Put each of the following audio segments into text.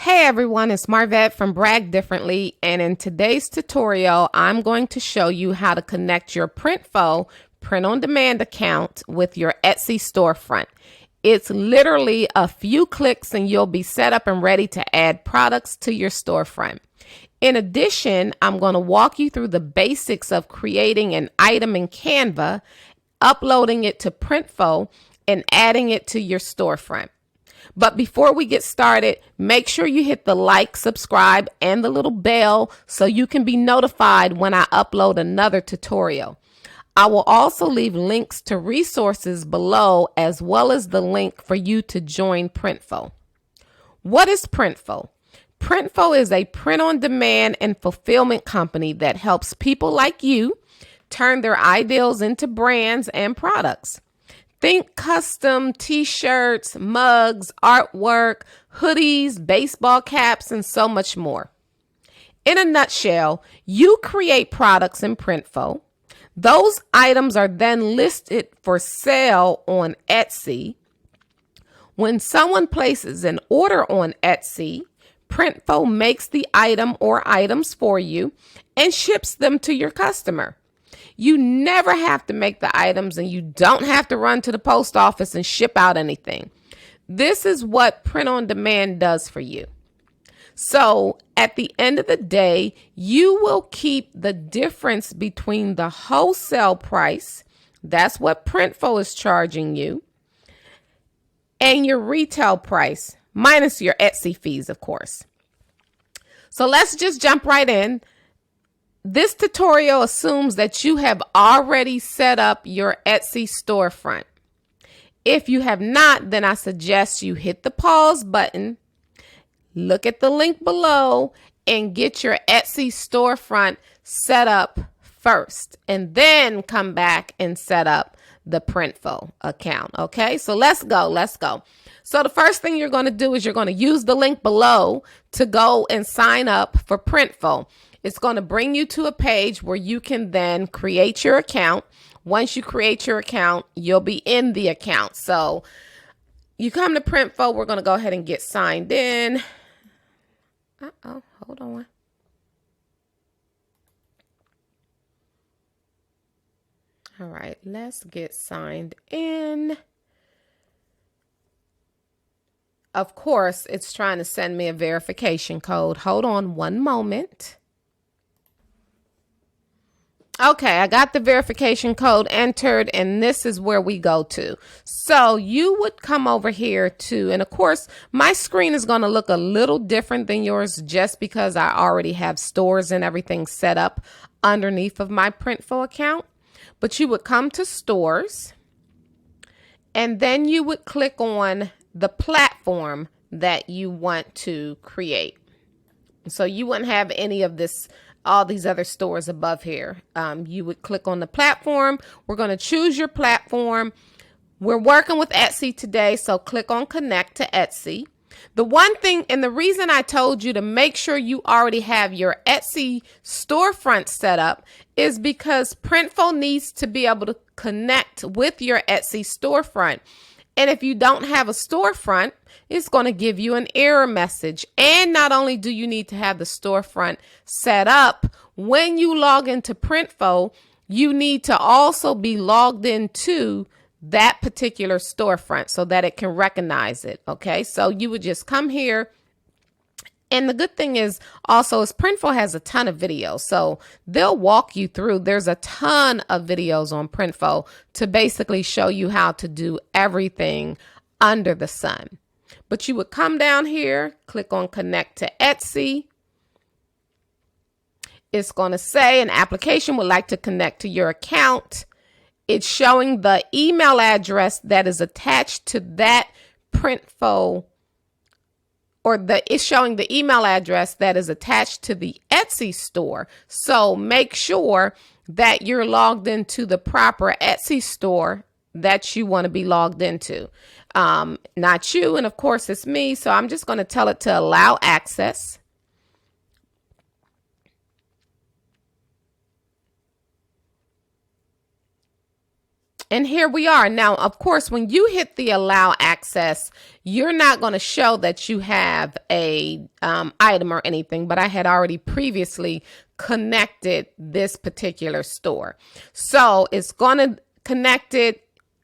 Hey everyone, it's Marvette from Brag Differently, and in today's tutorial, I'm going to show you how to connect your Printful print-on-demand account with your Etsy storefront. It's literally a few clicks and you'll be set up and ready to add products to your storefront. In addition, I'm going to walk you through the basics of creating an item in Canva, uploading it to Printful, and adding it to your storefront. But before we get started, make sure you hit the like, subscribe, and the little bell so you can be notified when I upload another tutorial. I will also leave links to resources below as well as the link for you to join Printful. What is Printful? Printful is a print-on-demand and fulfillment company that helps people like you turn their ideals into brands and products. Think custom t-shirts, mugs, artwork, hoodies, baseball caps, and so much more. In a nutshell, you create products in Printful. Those items are then listed for sale on Etsy. When someone places an order on Etsy, Printful makes the item or items for you and ships them to your customer. You never have to make the items and you don't have to run to the post office and ship out anything. This is what print on demand does for you. So at the end of the day, you will keep the difference between the wholesale price, that's what Printful is charging you, and your retail price, minus your Etsy fees, of course. So let's just jump right in. This tutorial assumes that you have already set up your Etsy storefront. If you have not, then I suggest you hit the pause button, look at the link below, and get your Etsy storefront set up first, and then come back and set up the Printful account. Okay, so let's go. So the first thing you're going to do is you're going to use the link below to go and sign up for Printful. It's going to bring you to a page where you can then create your account. Once you create your account, you'll be in the account. So you come to Printful. We're going to go ahead and get signed in. Hold on. All right, let's get signed in. Of course, it's trying to send me a verification code. Hold on one moment. Okay, I got the verification code entered, and this is where we go to. So you would come over here to, and of course, my screen is going to look a little different than yours just because I already have stores and everything set up underneath of my Printful account. But you would come to stores, and then you would click on the platform that you want to create. So you wouldn't have any of this, all these other stores above here. You would click on the platform. We're going to choose your platform. We're working with Etsy today, so click on Connect to Etsy. The one thing, and the reason I told you to make sure you already have your Etsy storefront set up is because Printful needs to be able to connect with your Etsy storefront. And if you don't have a storefront, it's going to give you an error message. And not only do you need to have the storefront set up, when you log into Printful, you need to also be logged into that particular storefront so that it can recognize it. Okay, so you would just come here. And the good thing is also is Printful has a ton of videos, so they'll walk you through. There's a ton of videos on Printful to basically show you how to do everything under the sun. But you would come down here, click on Connect to Etsy. It's going to say an application would like to connect to your account. It's showing the email address that is attached to that Printful, or it's showing the email address that is attached to the Etsy store. So make sure that you're logged into the proper Etsy store that you want to be logged into. Not you, and of course it's me, so I'm just going to tell it to allow access. And here we are. Now, of course, when you hit the allow access, you're not going to show that you have a item or anything, but I had already previously connected this particular store. So it's going to connect it.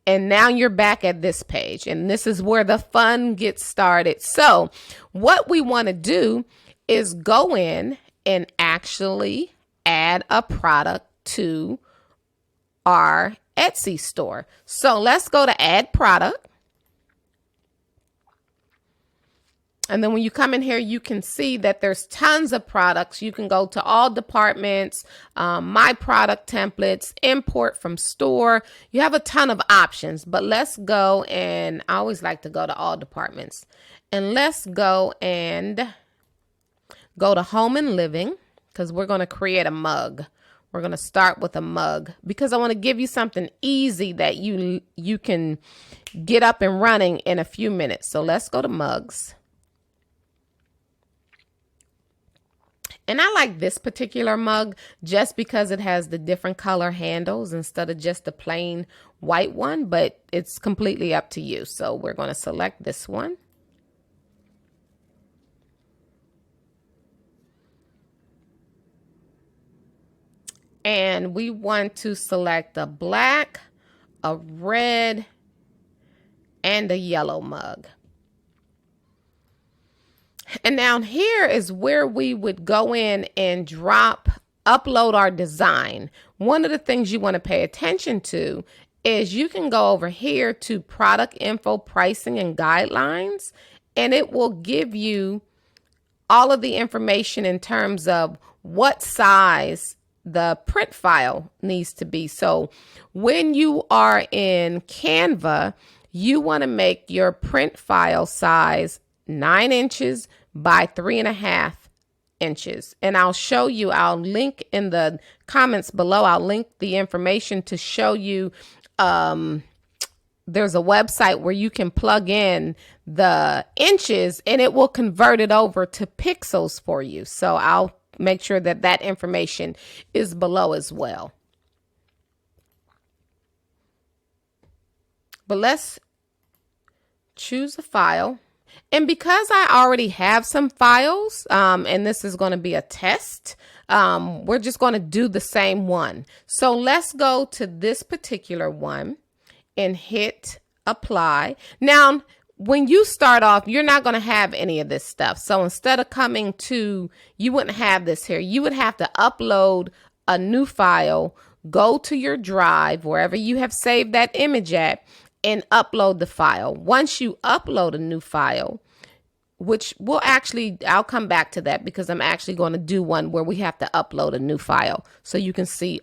And now you're back at this page, and this is where the fun gets started. So what we want to do is go in and actually add a product to our Etsy store. So let's go to add product. And then when you come in here, you can see that there's tons of products. You can go to all departments, my product templates, import from store. You have a ton of options, but let's go, and I always like to go to all departments. And let's go and go to home and living, because we're going to create a mug. We're going to start with a mug because I want to give you something easy that you can get up and running in a few minutes. So let's go to mugs. And I like this particular mug just because it has the different color handles instead of just the plain white one, but it's completely up to you. So we're going to select this one. And we want to select a black, a red, and a yellow mug. And down here is where we would go in and upload our design. One of the things you want to pay attention to is you can go over here to product info, pricing, and guidelines, and it will give you all of the information in terms of what size the print file needs to be. So when you are in Canva, you want to make your print file size 9 inches by 3.5 inches. And I'll show you, I'll link in the comments below, I'll link the information to show you. There's a website where you can plug in the inches and it will convert it over to pixels for you. So I'll make sure that that information is below as well. But let's choose a file. And because I already have some files, and this is going to be a test, we're just going to do the same one. So let's go to this particular one and hit apply. Now, when you start off, you're not going to have any of this stuff. So instead of coming to, you wouldn't have this here. You would have to upload a new file, go to your drive, wherever you have saved that image at, and upload the file. Once you upload a new file, which will actually, I'll come back to that because I'm actually going to do one where we have to upload a new file so you can see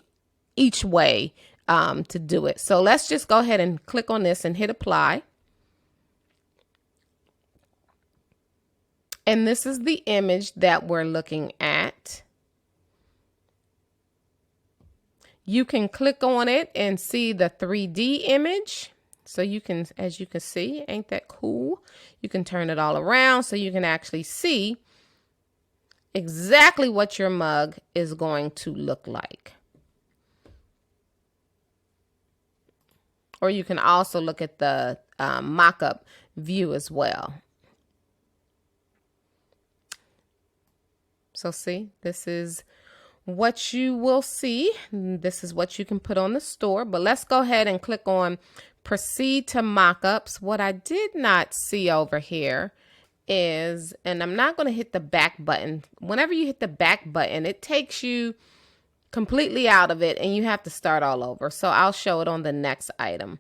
each way to do it. So let's just go ahead and click on this and hit apply. And this is the image that we're looking at. You can click on it and see the 3D image. So you can, as you can see, ain't that cool? You can turn it all around so you can actually see exactly what your mug is going to look like. Or you can also look at the mock-up view as well. So see, this is what you will see. This is what you can put on the store. But let's go ahead and click on proceed to mockups. What I did not see over here is, and I'm not going to hit the back button. Whenever you hit the back button, it takes you completely out of it and you have to start all over. So I'll show it on the next item.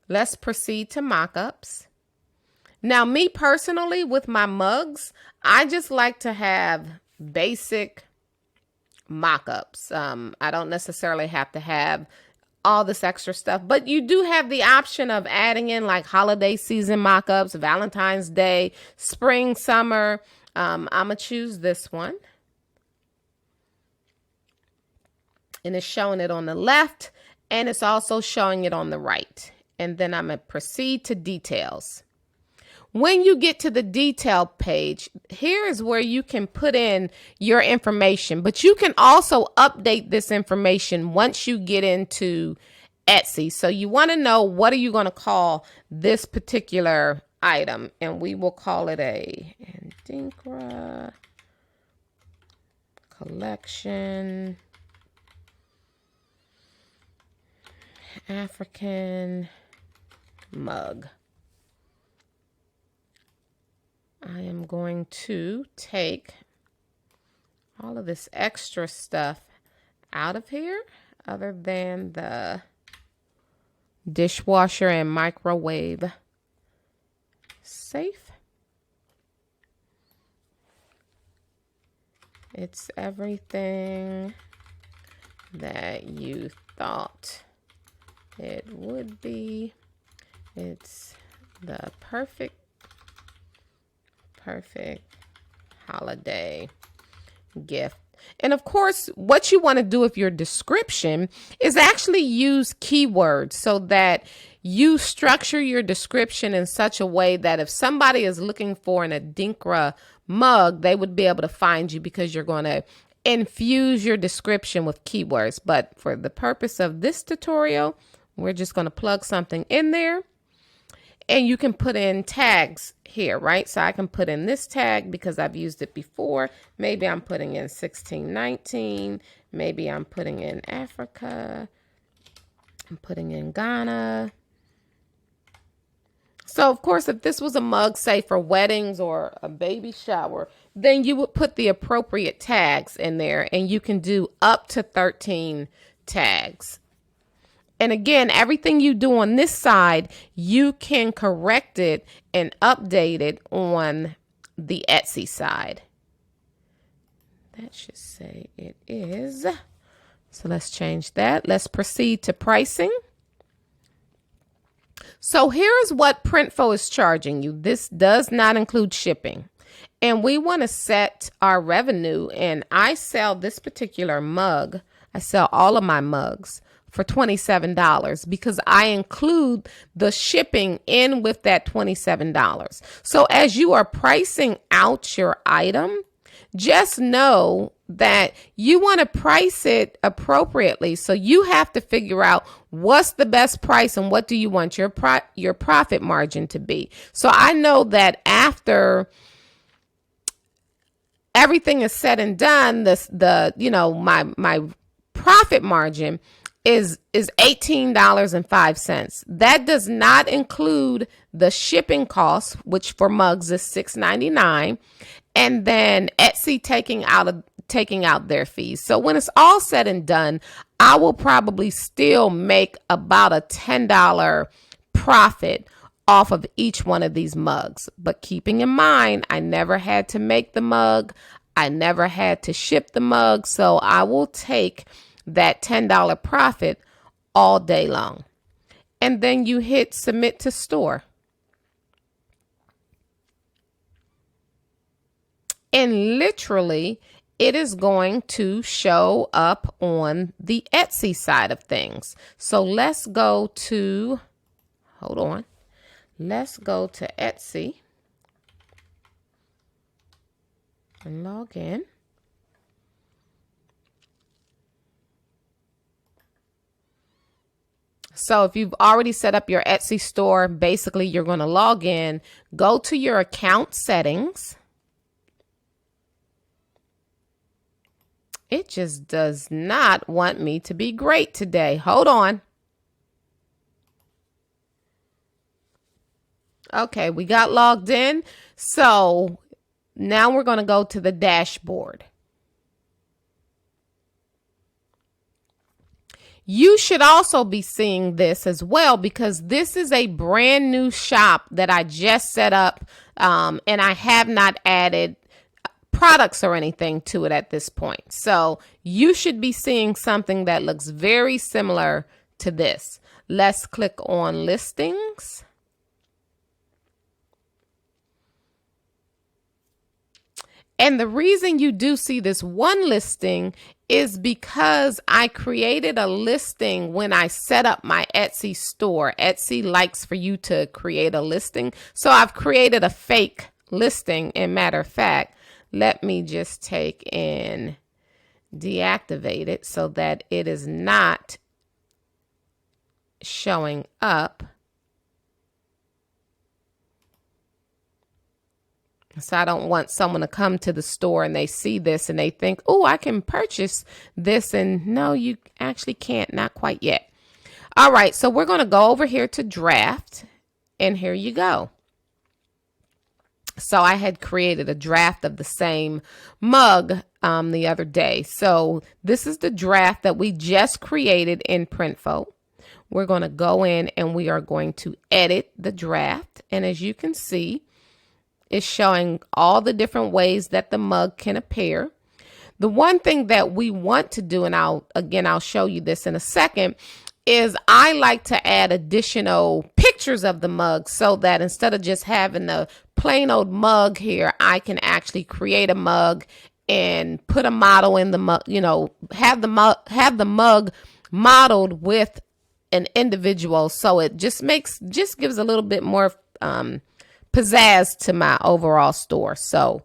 Let's proceed to mockups. Now, me personally, with my mugs, I just like to have basic mock-ups. I don't necessarily have to have all this extra stuff, but you do have the option of adding in like holiday season mock-ups, Valentine's Day, spring, summer. I'm gonna choose this one, and it's showing it on the left and it's also showing it on the right. And then I'm gonna proceed to details. When you get to the detail page, here is where you can put in your information, but you can also update this information once you get into Etsy. So you want to know, what are you going to call this particular item? And we will call it a Adinkra collection African mug. I am going to take all of this extra stuff out of here, other than the dishwasher and microwave safe. It's everything that you thought it would be. It's the perfect holiday gift. And of course, what you want to do with your description is actually use keywords so that you structure your description in such a way that if somebody is looking for an Adinkra mug, they would be able to find you, because you're going to infuse your description with keywords. But for the purpose of this tutorial, we're just going to plug something in there. And you can put in tags here, right? So I can put in this tag because I've used it before. Maybe I'm putting in 1619. Maybe I'm putting in Africa. I'm putting in Ghana. So, of course, if this was a mug, say, for weddings or a baby shower, then you would put the appropriate tags in there, and you can do up to 13 tags. And again, everything you do on this side, you can correct it and update it on the Etsy side. That should say it is. So let's change that. Let's proceed to pricing. So here's what Printful is charging you. This does not include shipping. And we want to set our revenue. And I sell this particular mug. I sell all of my mugs for $27 because I include the shipping in with that $27. So as you are pricing out your item, just know that you want to price it appropriately. So you have to figure out what's the best price and what do you want your profit margin to be. So I know that after everything is said and done, my profit margin is $18.05. That does not include the shipping costs, which for mugs is $6.99, and then Etsy taking out their fees. So when it's all said and done, I will probably still make about a $10 profit off of each one of these mugs. But keeping in mind, I never had to make the mug. I never had to ship the mug. So I will take that $10 profit all day long. And then you hit submit to store. And literally, it is going to show up on the Etsy side of things. So let's go to, let's go to Etsy and log in. So if you've already set up your Etsy store, basically you're going to log in, go to your account settings. It just does not want me to be great today. Hold on. Okay, we got logged in. So now we're going to go to the dashboard. You should also be seeing this as well because this is a brand new shop that I just set up and I have not added products or anything to it at this point. So you should be seeing something that looks very similar to this. Let's click on listings. And the reason you do see this one listing is because I created a listing when I set up my Etsy store. Etsy likes for you to create a listing. So I've created a fake listing. And matter of fact, let me just take and deactivate it so that it is not showing up. So I don't want someone to come to the store and they see this and they think, oh, I can purchase this. And no, you actually can't, not quite yet. All right, so we're going to go over here to draft, and here you go. So I had created a draft of the same mug the other day. So this is the draft that we just created in Printful. We're going to go in and we are going to edit the draft. And as you can see, it's showing all the different ways that the mug can appear. The one thing that we want to do, and I'll show you this in a second, is I like to add additional pictures of the mug so that instead of just having the plain old mug here, I can actually create a mug and put a model in the mug, have the mug modeled with an individual. So it just gives a little bit more pizzazz to my overall store. So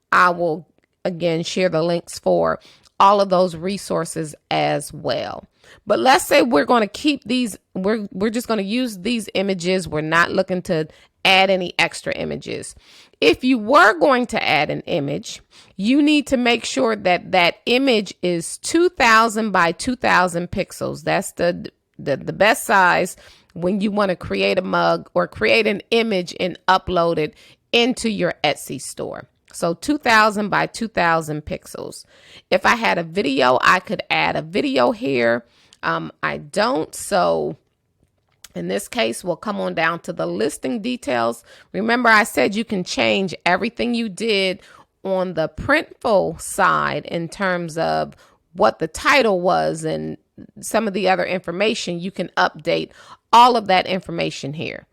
I will again share the links for all of those resources as well. But let's say we're going to keep these, we're just going to use these images. We're not looking to add any extra images. If you were going to add an image, you need to make sure that that image is 2000 by 2000 pixels. That's the best size when you want to create a mug or create an image and upload it into your Etsy store. So 2000 by 2000 pixels. If I had a video, I could add a video here. I don't. So in this case, we'll come on down to the listing details. Remember, I said you can change everything you did on the Printful side in terms of what the title was and some of the other information. You can update all of that information here.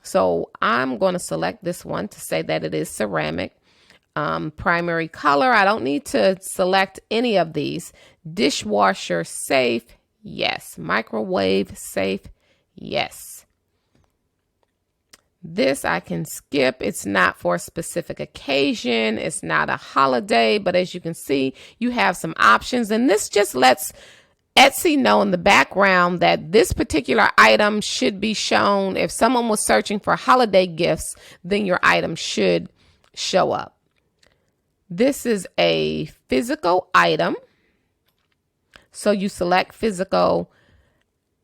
So I'm going to select this one to say that it is ceramic. Primary color, I don't need to select any of these. Dishwasher safe, yes. Microwave safe, yes. This I can skip. It's not for a specific occasion. It's not a holiday, but as you can see, you have some options, and this just lets Etsy know in the background that this particular item should be shown. If someone was searching for holiday gifts, then your item should show up. This is a physical item. So you select physical.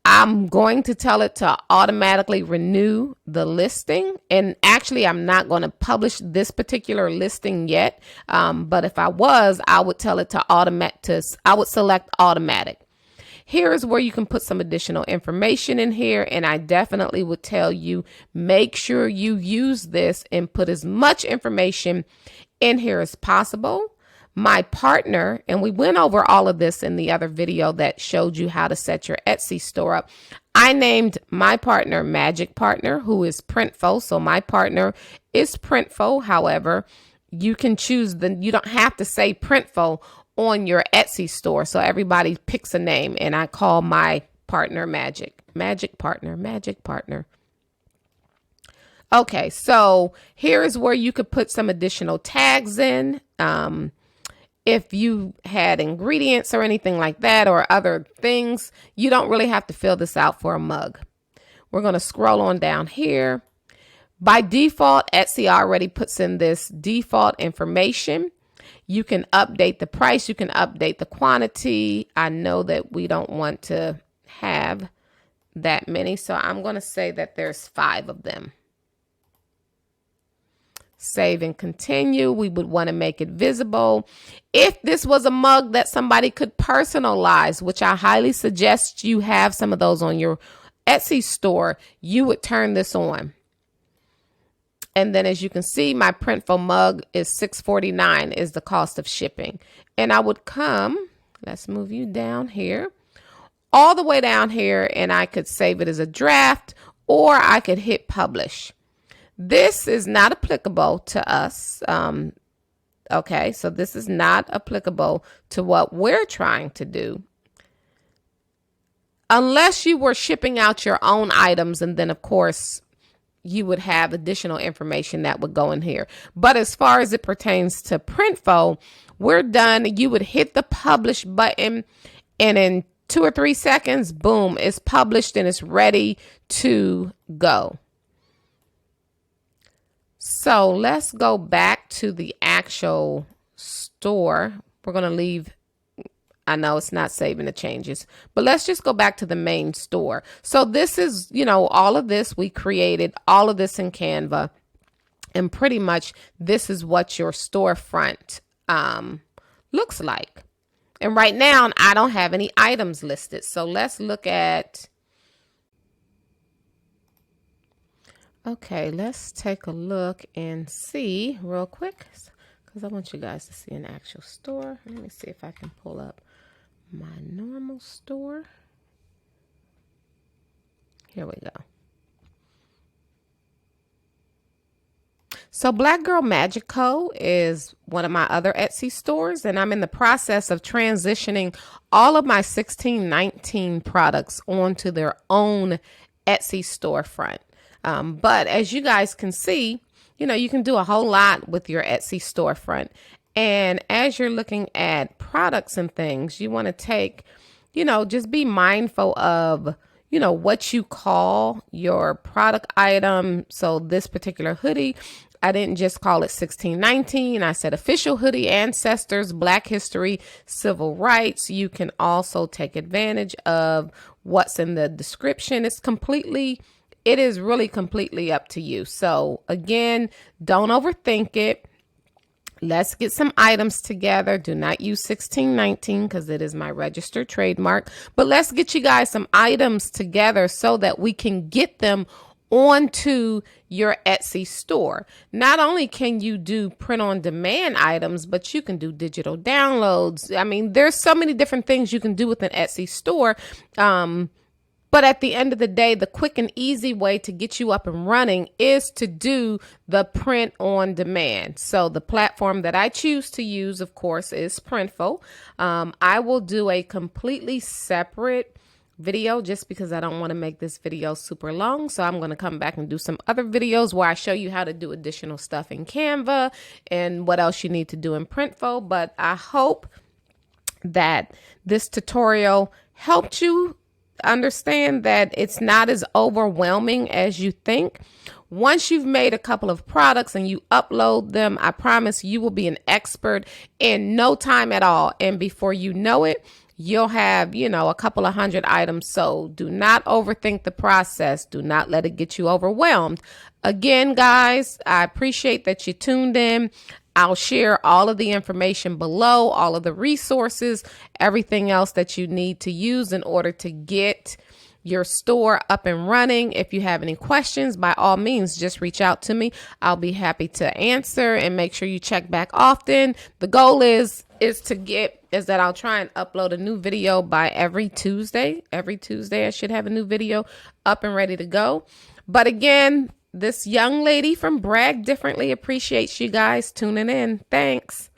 I'm going to tell it to automatically renew the listing. And actually, I'm not going to publish this particular listing yet. But if I was, I would tell it to I would select automatic. Here is where you can put some additional information in here. And I definitely would tell you, make sure you use this and put as much information in here as possible. My partner, and we went over all of this in the other video that showed you how to set your Etsy store up. I named my partner Magic Partner, who is Printful. So my partner is Printful. However, you can choose you don't have to say Printful on your Etsy store. So everybody picks a name, and I call my partner Magic Partner. Okay, so here is where you could put some additional tags in. If you had ingredients or anything like that or other things, you don't really have to fill this out for a mug. We're going to scroll on down here. By default, Etsy already puts in this default information. You can update the price. You can update the quantity. I know that we don't want to have that many, so I'm going to say that there's 5 of them. Save and continue. We would want to make it visible. If this was a mug that somebody could personalize, which I highly suggest you have some of those on your Etsy store, you would turn this on. And then as you can see, my Printful mug is $6.49 is the cost of shipping. And I would come, let's move you down here, all the way down here, and I could save it as a draft, or I could hit publish. This is not applicable to us. Okay, so this is not applicable to what we're trying to do. Unless you were shipping out your own items, and then of course you would have additional information that would go in here. But as far as it pertains to Printful, we're done. You would hit the publish button, and in 2 or 3 seconds, boom, it's published and it's ready to go. So let's go back to the actual store. We're going to leave. I know it's not saving the changes, but let's just go back to the main store. So this is, you know, all of this, we created all of this in Canva, and pretty much this is what your storefront looks like. And right now I don't have any items listed. So let's look at, okay, let's take a look and see real quick, because I want you guys to see an actual store. Let me see if I can pull up my normal store. Here we go. So Black Girl Magic Co. is one of my other Etsy stores, and I'm in the process of transitioning all of my 1619 products onto their own Etsy storefront. But as you guys can see, you know, you can do a whole lot with your Etsy storefront. And as you're looking at products and things, you want to take, you know, just be mindful of, you know, what you call your product item. So this particular hoodie, I didn't just call it 1619. I said official hoodie, ancestors, Black history, civil rights. You can also take advantage of what's in the description. It is really completely up to you. So again, don't overthink it. Let's get some items together. Do not use 1619 because it is my registered trademark. But let's get you guys some items together so that we can get them onto your Etsy store. Not only can you do print on demand items, but you can do digital downloads. I mean, there's so many different things you can do with an Etsy store. But at the end of the day, the quick and easy way to get you up and running is to do the print on demand. So the platform that I choose to use, of course, is Printful. I will do a completely separate video just because I don't want to make this video super long. So I'm going to come back and do some other videos where I show you how to do additional stuff in Canva and what else you need to do in Printful. But I hope that this tutorial helped you understand that it's not as overwhelming as you think. Once you've made a couple of products and you upload them, I promise you will be an expert in no time at all. And before you know it, you'll have, you know, a couple of hundred items. So do not overthink the process. Do not let it get you overwhelmed. Again, guys, I appreciate that you tuned in. I'll share all of the information below, all of the resources, everything else that you need to use in order to get your store up and running. If you have any questions, by all means, just reach out to me. I'll be happy to answer, and make sure you check back often. The goal is that I'll try and upload a new video by every Tuesday. Every Tuesday, I should have a new video up and ready to go. But again, this young lady from Brag Differently appreciates you guys tuning in. Thanks.